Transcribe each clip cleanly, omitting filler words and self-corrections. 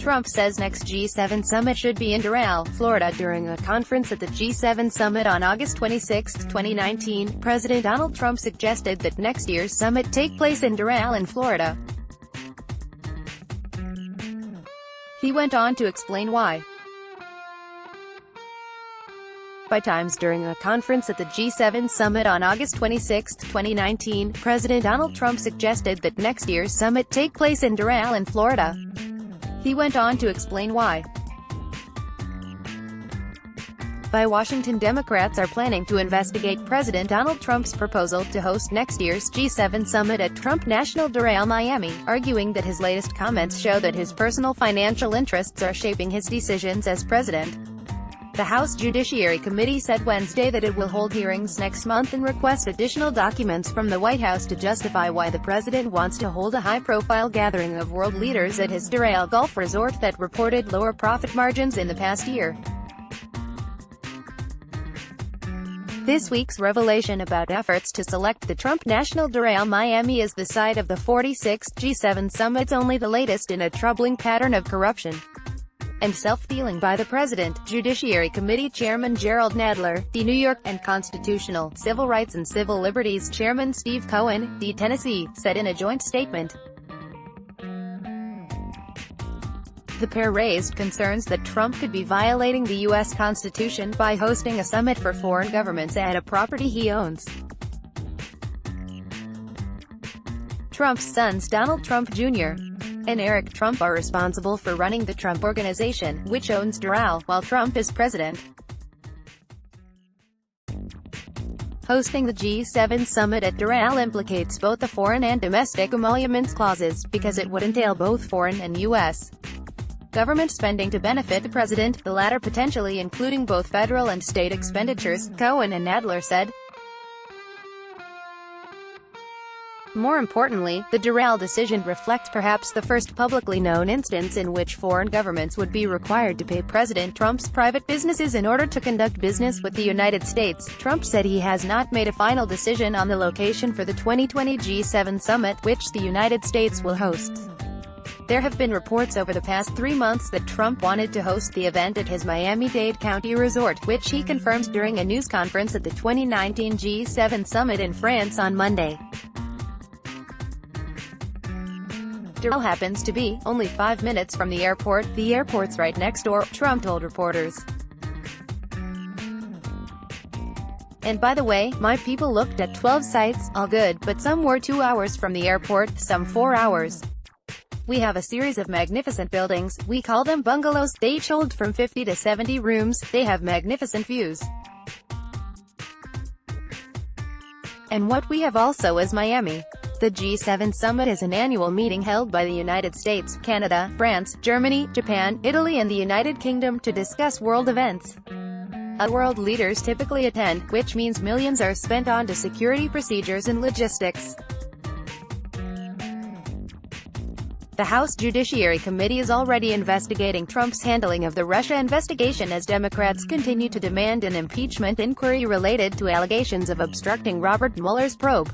Trump says next G7 summit should be in Doral, Florida. During a conference at the G7 summit on August 26, 2019, President Donald Trump suggested that next year's summit take place in Doral in Florida. He went on to explain why. By times during a conference at the G7 summit on August 26, 2019, President Donald Trump suggested that next year's summit take place in Doral in Florida. He went on to explain why. Washington Democrats are planning to investigate President Donald Trump's proposal to host next year's G7 summit at Trump National Doral, Miami, arguing that his latest comments show that his personal financial interests are shaping his decisions as president. The House Judiciary Committee said Wednesday that it will hold hearings next month and request additional documents from the White House to justify why the president wants to hold a high-profile gathering of world leaders at his Doral golf resort that reported lower profit margins in the past year. This week's revelation about efforts to select the Trump National Doral Miami as the site of the 46th G7 summit is only the latest in a troubling pattern of corruption and self-dealing by the President, Judiciary Committee Chairman Gerald Nadler, D. New York, and Constitutional, Civil Rights and Civil Liberties Chairman Steve Cohen, D. Tennessee, said in a joint statement. The pair raised concerns that Trump could be violating the U.S. Constitution by hosting a summit for foreign governments at a property he owns. Trump's sons Donald Trump Jr. and Eric Trump are responsible for running the Trump Organization, which owns Doral, while Trump is president. Hosting the G7 summit at Doral implicates both the foreign and domestic emoluments clauses, because it would entail both foreign and U.S. government spending to benefit the president, the latter potentially including both federal and state expenditures, Cohen and Nadler said. More importantly, the Doral decision reflects perhaps the first publicly known instance in which foreign governments would be required to pay President Trump's private businesses in order to conduct business with the United States. Trump said he has not made a final decision on the location for the 2020 G7 summit, which the United States will host. There have been reports over the past 3 months that Trump wanted to host the event at his Miami-Dade County resort, which he confirmed during a news conference at the 2019 G7 summit in France on Monday. Doral happens to be only 5 minutes from the airport. The airport's right next door, Trump told reporters. And by the way, my people looked at 12 sites, all good, but some were 2 hours from the airport, some 4 hours. We have a series of magnificent buildings, we call them bungalows, they each hold from 50 to 70 rooms, they have magnificent views. And what we have also is Miami. The G7 summit is an annual meeting held by the United States, Canada, France, Germany, Japan, Italy and the United Kingdom to discuss world events. World leaders typically attend, which means millions are spent on security procedures and logistics. The House Judiciary Committee is already investigating Trump's handling of the Russia investigation as Democrats continue to demand an impeachment inquiry related to allegations of obstructing Robert Mueller's probe.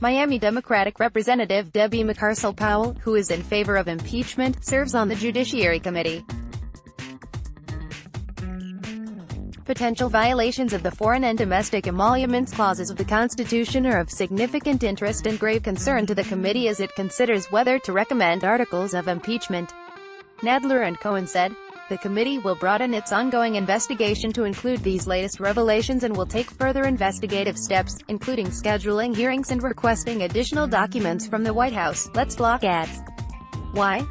Miami Democratic Representative Debbie McCarcel-Powell, who is in favor of impeachment, serves on the Judiciary Committee. Potential violations of the foreign and domestic emoluments clauses of the Constitution are of significant interest and grave concern to the committee as it considers whether to recommend articles of impeachment. Nadler and Cohen said. The committee will broaden its ongoing investigation to include these latest revelations and will take further investigative steps, including scheduling hearings and requesting additional documents from the White House. Let's block ads. Why?